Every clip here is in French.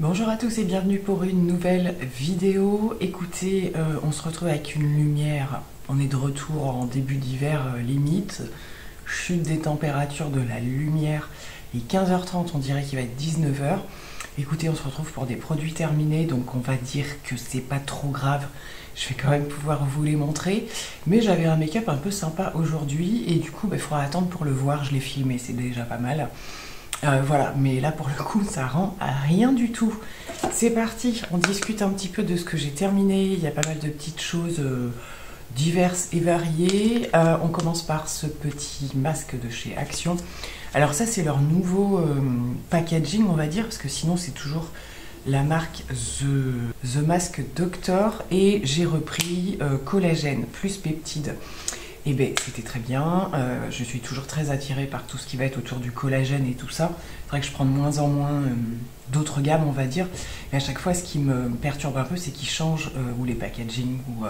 Bonjour à tous et bienvenue pour une nouvelle vidéo. Écoutez, on se retrouve avec une lumière, on est de retour en début d'hiver limite, chute des températures de la lumière, il est 15h30, on dirait qu'il va être 19h. Écoutez, on se retrouve pour des produits terminés, donc on va dire que c'est pas trop grave, je vais quand même pouvoir vous les montrer. Mais j'avais un make-up un peu sympa aujourd'hui et du coup il faudra attendre pour le voir, je l'ai filmé, c'est déjà pas mal. Voilà, mais là pour le coup ça rend à rien du tout. C'est parti, on discute un petit peu de ce que j'ai terminé. Il y a pas mal de petites choses diverses et variées. On commence par ce petit masque de chez Action. Alors ça c'est leur nouveau packaging on va dire, parce que sinon c'est toujours la marque The Mask Doctor et j'ai repris collagène plus peptide. Et bien c'était très bien, je suis toujours très attirée par tout ce qui va être autour du collagène et tout ça. C'est vrai que je prends de moins en moins d'autres gammes on va dire, mais à chaque fois ce qui me perturbe un peu c'est qu'ils changent ou les packaging ou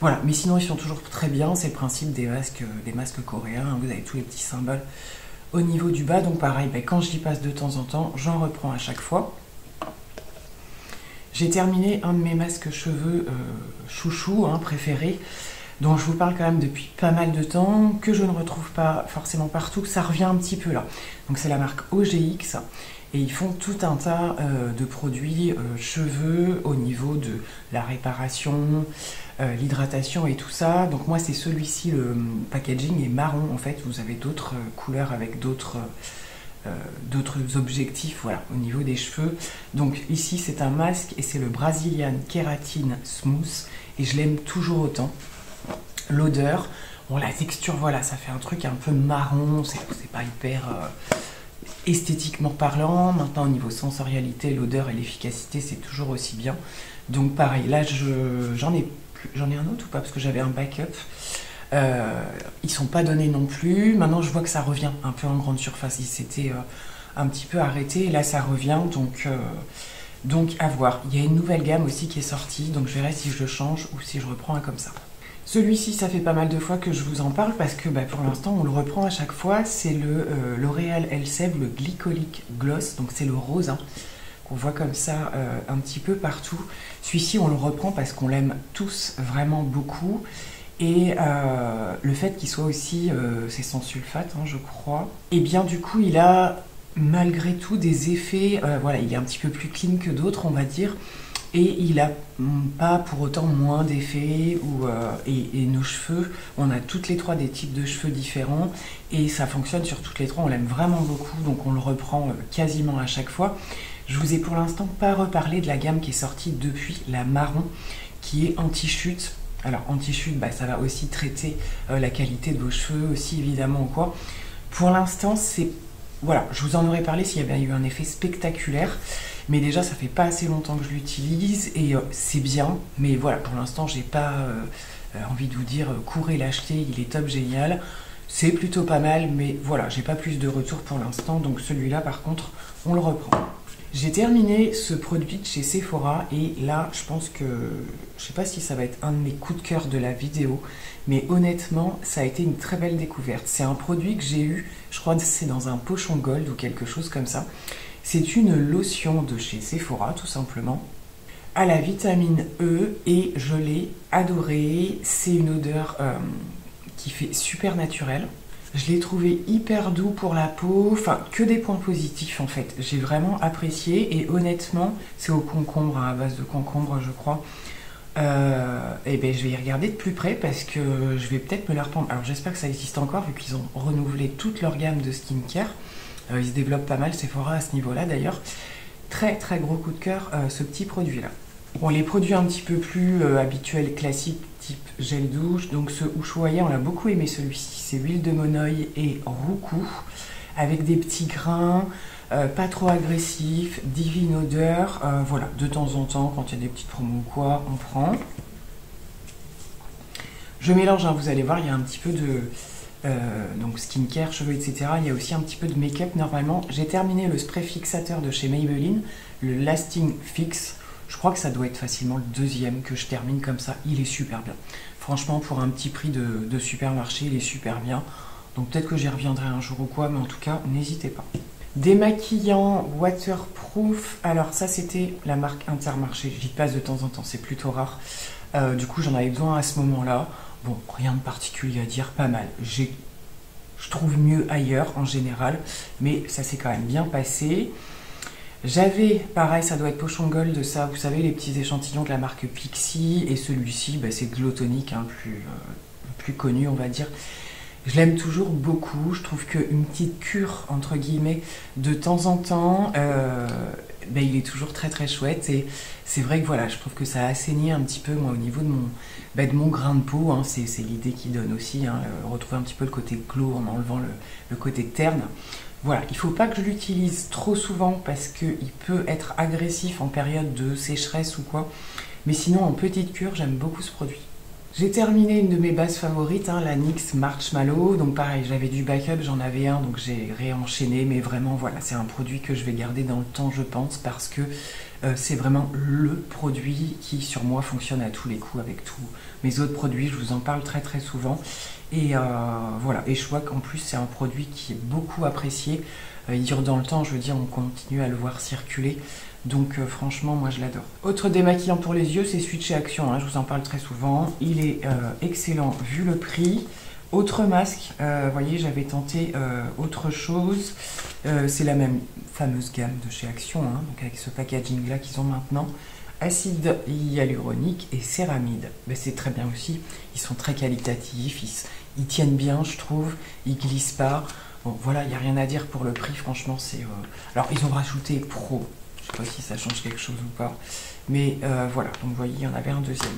voilà, mais sinon ils sont toujours très bien. C'est le principe des masques coréens, hein. Vous avez tous les petits symboles au niveau du bas, donc pareil, quand j'y passe de temps en temps, j'en reprends à chaque fois. J'ai terminé un de mes masques cheveux chouchou, hein, préféré, dont je vous parle quand même depuis pas mal de temps, que je ne retrouve pas forcément partout, ça revient un petit peu là. Donc c'est la marque OGX, et ils font tout un tas de produits cheveux au niveau de la réparation, l'hydratation et tout ça. Donc moi c'est celui-ci, le packaging est marron en fait, vous avez d'autres couleurs avec d'autres objectifs, voilà, au niveau des cheveux. Donc ici c'est un masque et c'est le Brazilian Keratin Smooth, et je l'aime toujours autant. L'odeur, bon la texture voilà, ça fait un truc un peu marron, c'est pas hyper esthétiquement parlant. Maintenant au niveau sensorialité, l'odeur et l'efficacité c'est toujours aussi bien. Donc pareil, là j'en ai un autre ou pas, parce que j'avais un backup. Ils sont pas donnés non plus. Maintenant je vois que ça revient un peu en grande surface, il s'était un petit peu arrêté et là ça revient, donc à voir. Il y a une nouvelle gamme aussi qui est sortie, donc je verrai si je le change ou si je reprends un comme ça. Celui-ci, ça fait pas mal de fois que je vous en parle parce que pour l'instant, on le reprend à chaque fois. C'est le L'Oréal Elseve, le Glycolic Gloss. Donc c'est le rose, hein, qu'on voit comme ça un petit peu partout. Celui-ci, on le reprend parce qu'on l'aime tous vraiment beaucoup. Et le fait qu'il soit aussi, c'est sans sulfate, hein, je crois. Et bien du coup, il a malgré tout des effets, voilà, il est un petit peu plus clean que d'autres, on va dire. Et il n'a pas pour autant moins d'effets. Et nos cheveux, on a toutes les trois des types de cheveux différents. Et ça fonctionne sur toutes les trois, on l'aime vraiment beaucoup. Donc on le reprend quasiment à chaque fois. Je vous ai pour l'instant pas reparlé de la gamme qui est sortie depuis, la marron, qui est anti-chute. Alors anti-chute, ça va aussi traiter la qualité de vos cheveux aussi évidemment ou quoi. Pour l'instant, c'est... Voilà, je vous en aurais parlé s'il y avait eu un effet spectaculaire. Mais déjà, ça fait pas assez longtemps que je l'utilise et c'est bien. Mais voilà, pour l'instant, j'ai pas envie de vous dire courez l'acheter, il est top, génial. C'est plutôt pas mal, mais voilà, j'ai pas plus de retour pour l'instant. Donc celui-là, par contre, on le reprend. J'ai terminé ce produit de chez Sephora et là, je pense que... Je sais pas si ça va être un de mes coups de cœur de la vidéo, mais honnêtement, ça a été une très belle découverte. C'est un produit que j'ai eu, je crois que c'est dans un pochon gold ou quelque chose comme ça. C'est une lotion de chez Sephora, tout simplement, à la vitamine E, et je l'ai adorée. C'est une odeur qui fait super naturelle. Je l'ai trouvé hyper doux pour la peau, enfin que des points positifs en fait. J'ai vraiment apprécié et honnêtement, c'est au concombre, à base de concombre je crois. Et je vais y regarder de plus près parce que je vais peut-être me la reprendre. Alors j'espère que ça existe encore vu qu'ils ont renouvelé toute leur gamme de skincare. Ils se développent pas mal Sephora à ce niveau-là d'ailleurs. Très très gros coup de cœur ce petit produit-là. Bon, les produits un petit peu plus habituels, classiques, type gel douche. Donc ce Ushuaïa, on l'a beaucoup aimé celui-ci. C'est huile de monoï et roucou avec des petits grains, pas trop agressifs, divine odeur. Voilà, de temps en temps, quand il y a des petites promos ou quoi, on prend. Je mélange, hein, vous allez voir, il y a un petit peu de... donc skincare, cheveux, etc. Il y a aussi un petit peu de make-up normalement. J'ai terminé le spray fixateur de chez Maybelline, le Lasting Fix. Je crois que ça doit être facilement le deuxième que je termine comme ça. Il est super bien. Franchement, pour un petit prix de supermarché, il est super bien. Donc peut-être que j'y reviendrai un jour ou quoi, mais en tout cas, n'hésitez pas. Démaquillant waterproof. Alors ça c'était la marque Intermarché. J'y passe de temps en temps, c'est plutôt rare. Du coup j'en avais besoin à ce moment-là. Bon, rien de particulier à dire, pas mal. Je trouve mieux ailleurs en général, mais ça s'est quand même bien passé. J'avais, pareil, ça doit être Potion Gold, ça, vous savez, les petits échantillons de la marque Pixi, et celui-ci, bah, c'est Glow Tonic, hein, plus connu, on va dire. Je l'aime toujours beaucoup, je trouve qu'une petite cure, entre guillemets, de temps en temps, bah, il est toujours très très chouette, et c'est vrai que voilà, je trouve que ça a assaini un petit peu, moi, au niveau de mon grain de peau, hein, c'est l'idée qui donne aussi, hein, retrouver un petit peu le côté glow en enlevant le côté terne. Voilà, il ne faut pas que je l'utilise trop souvent parce qu'il peut être agressif en période de sécheresse ou quoi. Mais sinon, en petite cure, j'aime beaucoup ce produit. J'ai terminé une de mes bases favorites, hein, la NYX Marshmallow. Donc pareil, j'avais du backup, j'en avais un, donc j'ai réenchaîné. Mais vraiment, voilà, c'est un produit que je vais garder dans le temps, je pense, parce que c'est vraiment le produit qui, sur moi, fonctionne à tous les coups avec tous mes autres produits. Je vous en parle très très souvent. Et voilà, et je vois qu'en plus c'est un produit qui est beaucoup apprécié. Il dure dans le temps, je veux dire, on continue à le voir circuler. Donc franchement, moi je l'adore. Autre démaquillant pour les yeux, c'est celui de chez Action, hein, je vous en parle très souvent. Il est excellent vu le prix. Autre masque, vous voyez, j'avais tenté autre chose. C'est la même fameuse gamme de chez Action, hein, donc avec ce packaging là qu'ils ont maintenant. Acide hyaluronique et céramide. Ben, c'est très bien aussi, ils sont très qualitatifs, ils tiennent bien je trouve, ils glissent pas. Bon voilà, il n'y a rien à dire pour le prix, franchement c'est... Alors ils ont rajouté Pro, je sais pas si ça change quelque chose ou pas, mais voilà, donc vous voyez, il y en avait un deuxième.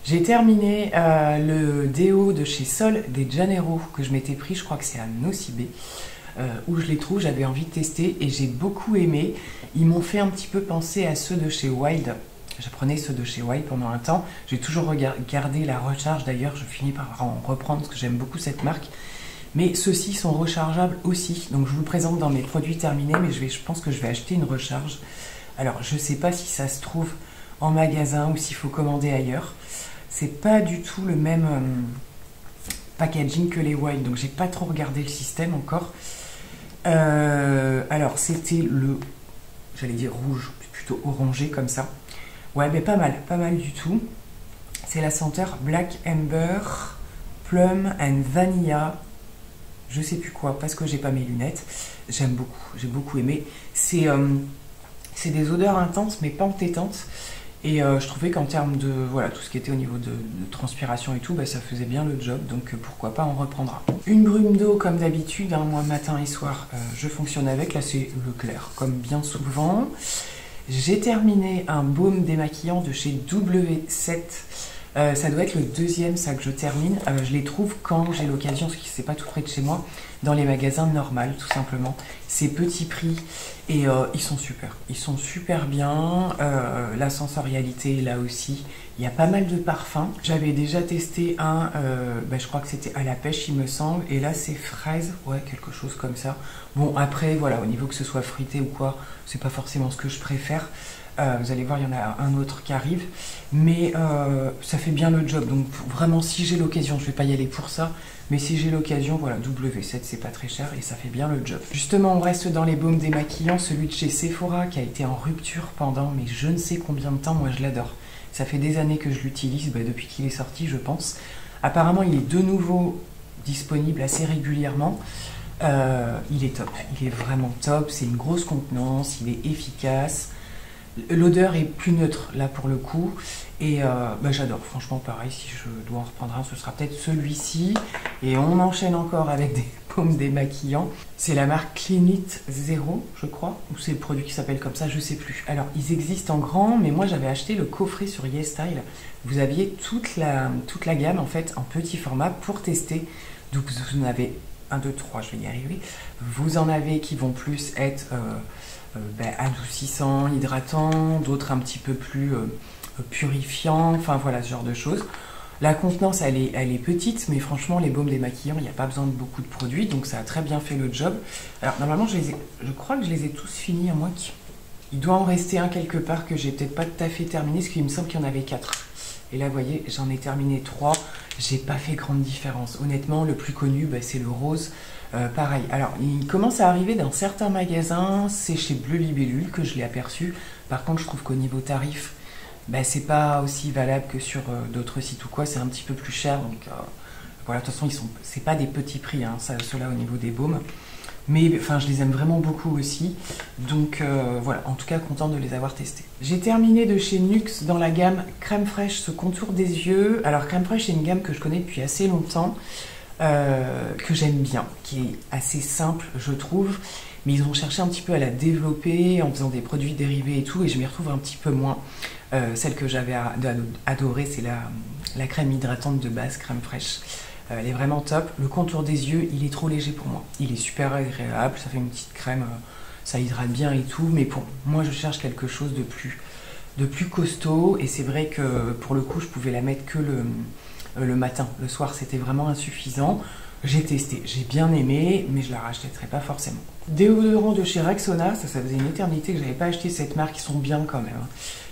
J'ai terminé le déo de chez Sol de Janeiro que je m'étais pris, je crois que c'est à Nocibé. Où je les trouve, j'avais envie de tester et j'ai beaucoup aimé. Ils m'ont fait un petit peu penser à ceux de chez Wild. J'apprenais ceux de chez Wild pendant un temps. J'ai toujours regardé la recharge, d'ailleurs je finis par en reprendre parce que j'aime beaucoup cette marque. Mais ceux-ci sont rechargeables aussi. Donc je vous le présente dans mes produits terminés, mais je pense que je vais acheter une recharge. Alors je ne sais pas si ça se trouve en magasin ou s'il faut commander ailleurs. C'est pas du tout le même packaging que les Wild, donc j'ai pas trop regardé le système encore. Alors c'était le, j'allais dire rouge, plutôt orangé comme ça. Ouais, mais pas mal du tout. C'est la senteur Black Amber, Plum and Vanilla. Je sais plus quoi, parce que j'ai pas mes lunettes. J'aime beaucoup, j'ai beaucoup aimé. C'est des odeurs intenses, mais pas entêtantes. Et je trouvais qu'en termes de voilà, tout ce qui était au niveau de transpiration et tout, bah, ça faisait bien le job, donc pourquoi pas on reprendra. Une brume d'eau comme d'habitude, hein, moi matin et soir je fonctionne avec, là c'est Leclerc comme bien souvent. J'ai terminé un baume démaquillant de chez W7. Ça doit être le deuxième ça que je termine. Je les trouve quand j'ai l'occasion, parce que c'est pas tout près de chez moi, dans les magasins normaux tout simplement. C'est petit prix et ils sont super bien. La sensorialité là aussi, il y a pas mal de parfums. J'avais déjà testé un, je crois que c'était à la pêche il me semble, et là c'est fraise, ouais quelque chose comme ça. Bon après voilà, au niveau que ce soit fruité ou quoi, c'est pas forcément ce que je préfère. Vous allez voir, il y en a un autre qui arrive, mais ça fait bien le job. Donc vraiment, si j'ai l'occasion, je vais pas y aller pour ça, mais si j'ai l'occasion, voilà, W7 c'est pas très cher et ça fait bien le job. Justement, on reste dans les baumes démaquillants, celui de chez Sephora qui a été en rupture pendant mais je ne sais combien de temps. Moi je l'adore, ça fait des années que je l'utilise, depuis qu'il est sorti je pense. Apparemment il est de nouveau disponible assez régulièrement. Il est top, il est vraiment top, c'est une grosse contenance, il est efficace. L'odeur est plus neutre là pour le coup et j'adore, franchement pareil, si je dois en reprendre un ce sera peut-être celui-ci. Et on enchaîne encore avec des baumes démaquillants, c'est la marque Clean It Zero je crois, ou c'est le produit qui s'appelle comme ça, je sais plus. Alors ils existent en grand, mais moi j'avais acheté le coffret sur YesStyle, vous aviez toute la gamme en fait en petit format pour tester. Donc vous en avez 1, 2, 3, je vais y arriver, vous en avez qui vont plus être adoucissants, hydratants, d'autres un petit peu plus purifiants, enfin voilà ce genre de choses. La contenance elle est petite, mais franchement les baumes démaquillants, il n'y a pas besoin de beaucoup de produits, donc ça a très bien fait le job. Alors normalement je crois que je les ai tous finis, à moins qu'il doit en rester un quelque part que j'ai peut-être pas tout à fait terminé, parce qu'il me semble qu'il y en avait 4. Et là vous voyez, j'en ai terminé 3, j'ai pas fait grande différence. Honnêtement le plus connu c'est le rose. Pareil, alors il commence à arriver dans certains magasins, c'est chez Bleu Libellule que je l'ai aperçu. Par contre, je trouve qu'au niveau tarif, ben, c'est pas aussi valable que sur d'autres sites ou quoi, c'est un petit peu plus cher. Donc voilà, de toute façon, c'est pas des petits prix, hein, ceux-là au niveau des baumes. Mais enfin, je les aime vraiment beaucoup aussi. Donc voilà, en tout cas, contente de les avoir testés. J'ai terminé de chez Nuxe dans la gamme Crème Fraîche, ce contour des yeux. Alors Crème Fraîche, c'est une gamme que je connais depuis assez longtemps, que j'aime bien, qui est assez simple, je trouve. Mais ils ont cherché un petit peu à la développer en faisant des produits dérivés et tout, et je m'y retrouve un petit peu moins. Celle que j'avais adorée, c'est la crème hydratante de base, Crème Fraîche. Elle est vraiment top. Le contour des yeux, il est trop léger pour moi. Il est super agréable, ça fait une petite crème, ça hydrate bien et tout. Mais pour moi, je cherche quelque chose de plus costaud. Et c'est vrai que pour le coup, je pouvais la mettre que le matin. Le soir, c'était vraiment insuffisant. J'ai testé, j'ai bien aimé, mais je la rachèterai pas forcément. Déodorant de chez Rexona, ça faisait une éternité que j'avais pas acheté cette marque. Ils sont bien quand même.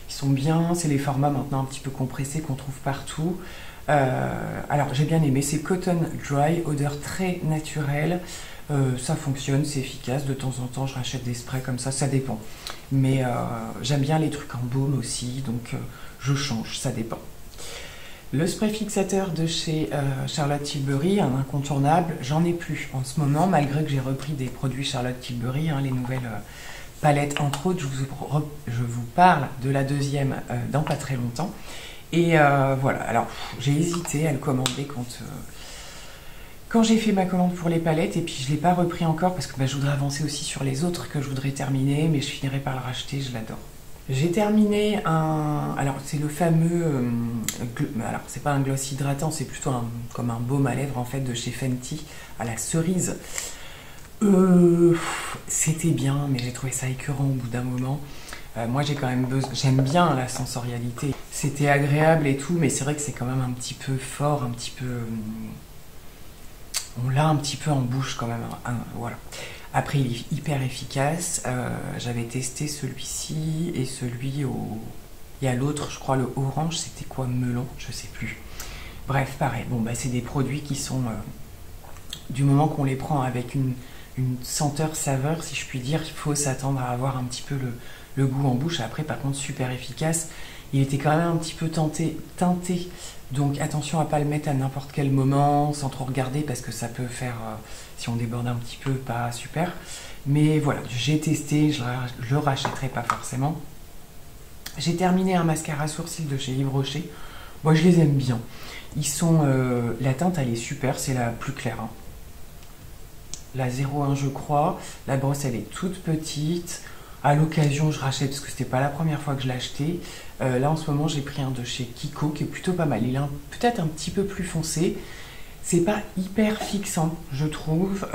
Ils sont bien, c'est les formats maintenant un petit peu compressés qu'on trouve partout. Alors j'ai bien aimé, c'est Cotton Dry, odeur très naturelle, ça fonctionne, c'est efficace. De temps en temps je rachète des sprays comme ça dépend. Mais j'aime bien les trucs en baume aussi, donc je change, ça dépend. Le spray fixateur de chez Charlotte Tilbury, un incontournable, j'en ai plus en ce moment, malgré que j'ai repris des produits Charlotte Tilbury, hein, les nouvelles palettes entre autres. Je vous parle de la deuxième dans pas très longtemps. Et voilà, alors j'ai hésité à le commander quand j'ai fait ma commande pour les palettes, et puis je ne l'ai pas repris encore parce que je voudrais avancer aussi sur les autres que je voudrais terminer, mais je finirai par le racheter, je l'adore. J'ai terminé alors c'est le fameux, alors c'est pas un gloss hydratant, c'est plutôt comme un baume à lèvres en fait de chez Fenty à la cerise. C'était bien, mais j'ai trouvé ça écœurant au bout d'un moment. Moi j'ai quand même j'aime bien la sensorialité. C'était agréable et tout, mais c'est vrai que c'est quand même un petit peu fort, un petit peu... on l'a un petit peu en bouche quand même, hein, voilà. Après il est hyper efficace, j'avais testé celui-ci et celui au... Il y a l'autre, je crois le orange, c'était quoi, melon, je sais plus. Bref, pareil, bon c'est des produits qui sont... du moment qu'on les prend avec une senteur saveur, si je puis dire, il faut s'attendre à avoir un petit peu le goût en bouche. Après par contre super efficace. Il était quand même un petit peu teinté, donc attention à ne pas le mettre à n'importe quel moment, sans trop regarder, parce que ça peut faire, si on déborde un petit peu, pas super. Mais voilà, j'ai testé, je le rachèterai pas forcément. J'ai terminé un mascara sourcil de chez Yves Rocher. Moi je les aime bien. Ils sont, la teinte elle est super, c'est la plus claire. Hein. La 01 je crois, la brosse elle est toute petite. À l'occasion, je rachète parce que c'était pas la première fois que je l'achetais. Là, en ce moment, j'ai pris un de chez Kiko qui est plutôt pas mal. Il est peut-être un petit peu plus foncé. C'est pas hyper fixant, je trouve.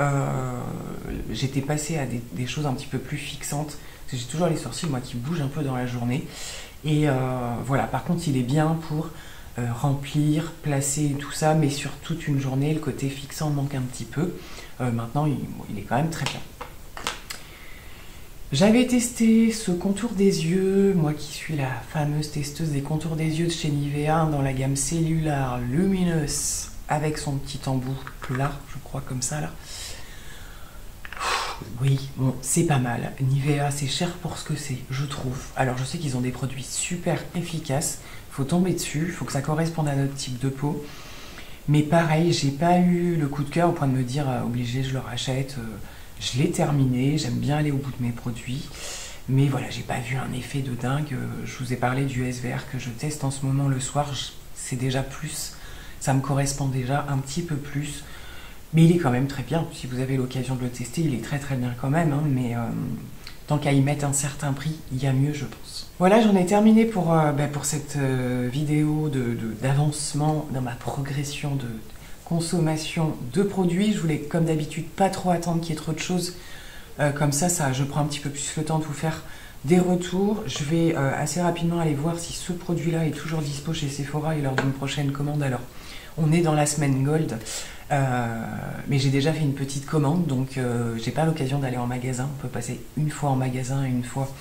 J'étais passée à des choses un petit peu plus fixantes. Parce que j'ai toujours les sourcils, moi, qui bougent un peu dans la journée. Et voilà, par contre, il est bien pour remplir, placer tout ça. Mais sur toute une journée, le côté fixant manque un petit peu. Maintenant, il est quand même très bien. J'avais testé ce contour des yeux, moi qui suis la fameuse testeuse des contours des yeux de chez Nivea dans la gamme Cellular Luminous avec son petit embout là, je crois comme ça là. Oui, bon, c'est pas mal. Nivea, c'est cher pour ce que c'est, je trouve. Alors je sais qu'ils ont des produits super efficaces, faut tomber dessus, faut que ça corresponde à notre type de peau. Mais pareil, j'ai pas eu le coup de cœur au point de me dire obligé, je le rachète. Je l'ai terminé, j'aime bien aller au bout de mes produits, mais voilà, j'ai pas vu un effet de dingue. Je vous ai parlé du SVR que je teste en ce moment le soir, c'est déjà plus, ça me correspond déjà un petit peu plus, mais il est quand même très bien. Si vous avez l'occasion de le tester, il est très très bien quand même, hein, mais tant qu'à y mettre un certain prix, il y a mieux, je pense. Voilà, j'en ai terminé pour cette vidéo d'avancement dans ma progression de consommation de produits. Je voulais, comme d'habitude, pas trop attendre qu'il y ait trop de choses. Comme ça, je prends un petit peu plus le temps de vous faire des retours. Je vais assez rapidement aller voir si ce produit-là est toujours dispo chez Sephora et lors d'une prochaine commande. Alors, on est dans la semaine Gold, mais j'ai déjà fait une petite commande, donc j'ai pas l'occasion d'aller en magasin. On peut passer une fois en magasin et une fois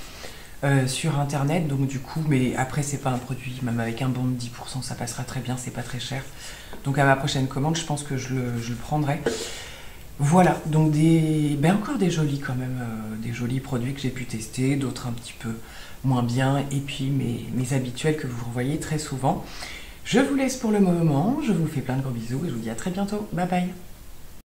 sur internet, donc du coup, mais après c'est pas un produit, même avec un bon de 10% ça passera très bien, c'est pas très cher. Donc à ma prochaine commande, je pense que je le prendrai. Voilà, donc encore des jolis quand même, des jolis produits que j'ai pu tester, d'autres un petit peu moins bien, et puis mes habituels que vous revoyez très souvent. Je vous laisse pour le moment, je vous fais plein de gros bisous et je vous dis à très bientôt. Bye bye.